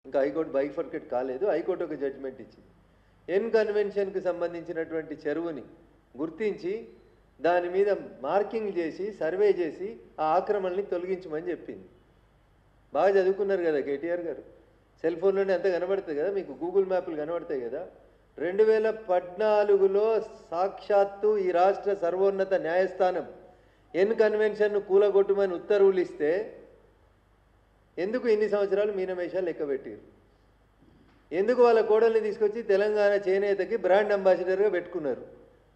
ఇంకా high court bifurcate కాలేదు. High court ఒక జడ్జిమెంట్ ఇచ్చింది. ఎన్ కన్వెన్షన్కి సంబంధించినటువంటి చెరువుని గుర్తించి దాని మీద మార్కింగ్ చేసి సర్వే చేసి ఆ ఆక్రమణని తొలగించమని చెప్పింది. బాగా చదువుకున్నారు కదా కేటీఆర్ గారు. సెల్ ఫోన్లోనే అంత కనబడుతుంది కదా, మీకు గూగుల్ మ్యాప్లు కనబడతాయి కదా. 2014లో సాక్షాత్తు ఈ రాష్ట్ర సర్వోన్నత న్యాయస్థానం ఎన్ కన్వెన్షన్ను కూలగొట్టమని ఉత్తర్వులు ఇస్తే ఎందుకు ఇన్ని సంవత్సరాలు మీనమేషాలు లెక్కబెట్టారు? ఎందుకు వాళ్ళ కోడల్ని తీసుకొచ్చి తెలంగాణ చేనేతకి బ్రాండ్ అంబాసిడర్గా పెట్టుకున్నారు?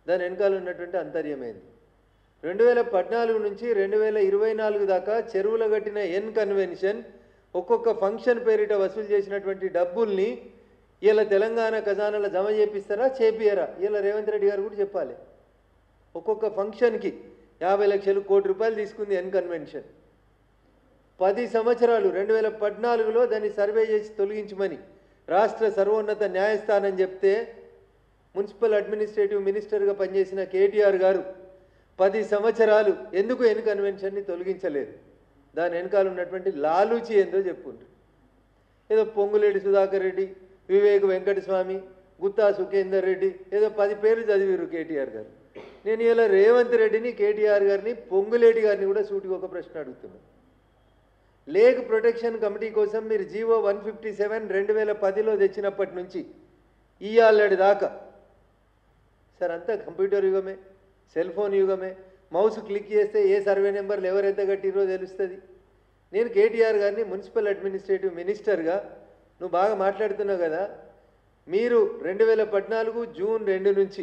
దాని వెనకాల ఉన్నటువంటి అంతర్యమైంది. 2014 నుంచి 2024 దాకా చెరువుల కట్టిన ఎన్ కన్వెన్షన్ ఒక్కొక్క ఫంక్షన్ పేరిట వసూలు చేసినటువంటి డబ్బుల్ని ఇలా తెలంగాణ ఖజానాలో జమ చేపిస్తారా చేపియరా? ఇలా రేవంత్ రెడ్డి గారు కూడా చెప్పాలి. ఒక్కొక్క ఫంక్షన్కి 50 లక్షలు కోటి రూపాయలు తీసుకుంది ఎన్ కన్వెన్షన్. 10 సంవత్సరాలు 2014లో దాన్ని సర్వే చేసి తొలగించమని రాష్ట్ర సర్వోన్నత న్యాయస్థానం చెప్తే మున్సిపల్ అడ్మినిస్ట్రేటివ్ మినిస్టర్గా పనిచేసిన కేటీఆర్ గారు 10 సంవత్సరాలు ఎందుకు ఎన్ కన్వెన్షన్ని తొలగించలేదు? దాని వెనకాల ఉన్నటువంటి లాలూచి ఏందో చెప్పుకుంటారు. ఏదో పొంగులేటి సుధాకర్ రెడ్డి, వివేక్ వెంకటస్వామి, గుత్తా సుఖేందర్ రెడ్డి, ఏదో 10 పేర్లు చదివారు కేటీఆర్ గారు. నేను ఇలా రేవంత్ రెడ్డిని, కేటీఆర్ గారిని, పొంగులేటి గారిని కూడా సూటిగా ఒక ప్రశ్న అడుగుతున్నాను. లేక్ ప్రొటెక్షన్ కమిటీ కోసం మీరు జీవో 157 2010లో తెచ్చినప్పటి నుంచి ఇయ్యాలటి దాకా సార్ అంతా కంప్యూటర్ యుగమే, సెల్ ఫోన్ యుగమే. మౌస్ క్లిక్ చేస్తే ఏ సర్వే నెంబర్లు ఎవరైతే కట్టిరో తెలుస్తుంది. నేను కేటీఆర్ గారిని మున్సిపల్ అడ్మినిస్ట్రేటివ్ మినిస్టర్గా నువ్వు బాగా మాట్లాడుతున్నావు కదా, మీరు 2014 జూన్ 2 నుంచి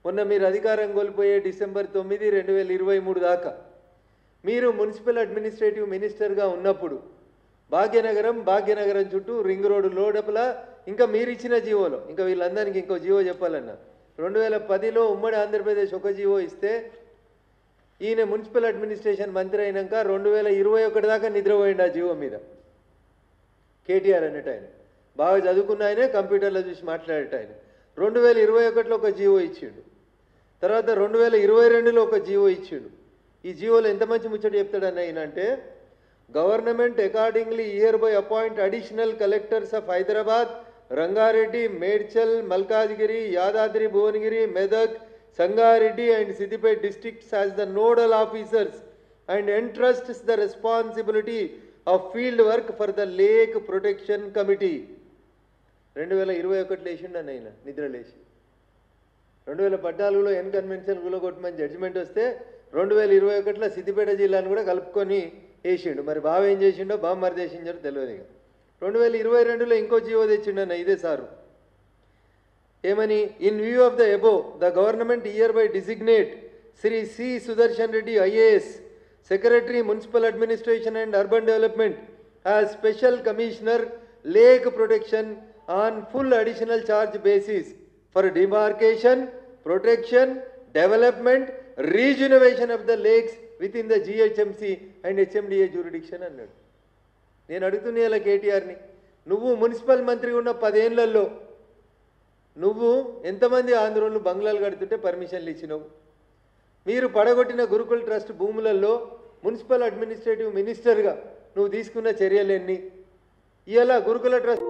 మొన్న మీరు అధికారం కోల్పోయే డిసెంబర్ 9, 2023 దాకా మీరు మున్సిపల్ అడ్మినిస్ట్రేటివ్ మినిస్టర్గా ఉన్నప్పుడు భాగ్యనగరం చుట్టూ రింగ్ రోడ్డు లోడపల ఇంకా మీరు ఇచ్చిన జీవోలో, ఇంకా వీళ్ళందరికీ ఇంకో జీవో చెప్పాలన్నా, 2010లో ఉమ్మడి ఆంధ్రప్రదేశ్ ఒక జీవో ఇస్తే ఈయన మున్సిపల్ అడ్మినిస్ట్రేషన్ మంత్రి అయినాక 2021 దాకా నిద్రపోయింది ఆ జీవో మీద. కేటీఆర్ అన్నట్టు ఆయన బాగా చదువుకున్న ఆయనే, కంప్యూటర్లో చూసి మాట్లాడేట ఆయన 2021లో ఒక జీవో ఇచ్చిండు. తర్వాత 2022లో ఒక జీవో ఇచ్చిండు. ఈ జీవోలో ఎంత మంచి ముచ్చట చెప్తాడన్న ఆయన అంటే, government accordingly year by appoint additional collectors of Hyderabad, Rangareddy, Medchal, Malkajgiri, Yadadri Bhuvanagiri, Medak, Sangareddy and Siddipet districts as the nodal officers and entrusts the responsibility of field work for the Lake Protection Committee. 2021లో వేసిండు ఆయన నిద్రలేసి. 2014లో ఎన్ కన్వెన్షన్ కూలగొట్టమని జడ్జిమెంట్ వస్తే 2021లో సిద్దిపేట జిల్లాను కూడా కలుపుకొని వేసిండు. మరి బావ ఏం చేసిండో బామ్మరి చేసిండో తెలియదు. ఇక 2022లో ఇంకో జీవో తెచ్చిండన్న ఇదే సారు. ఏమని, in view of the above the government hereby designate Shri C Sudarshan Reddy IAS, secretary municipal administration and urban development, as special commissioner lake protection on full additional charge basis for demarcation, protection, development, rejuvenation of the lakes within the GHMC and HMDA jurisdiction అన్నాడు. నేను అడుగుతున్నా ఇలా కేటీఆర్ని, నువ్వు municipal మంత్రి ఉన్న 10 ఏళ్లలో నువ్వు ఎంతమంది ఆంధ్రోళ్ళు బంగ్లాలు కడుతుంటే పర్మిషన్లు ఇచ్చినావు? మీరు పడగొట్టిన గురుకుల ట్రస్ట్ భూములలో మున్సిపల్ అడ్మినిస్ట్రేటివ్ మినిస్టర్గా నువ్వు తీసుకున్న చర్యలు ఎన్ని? ఇలా గురుకుల ట్రస్ట్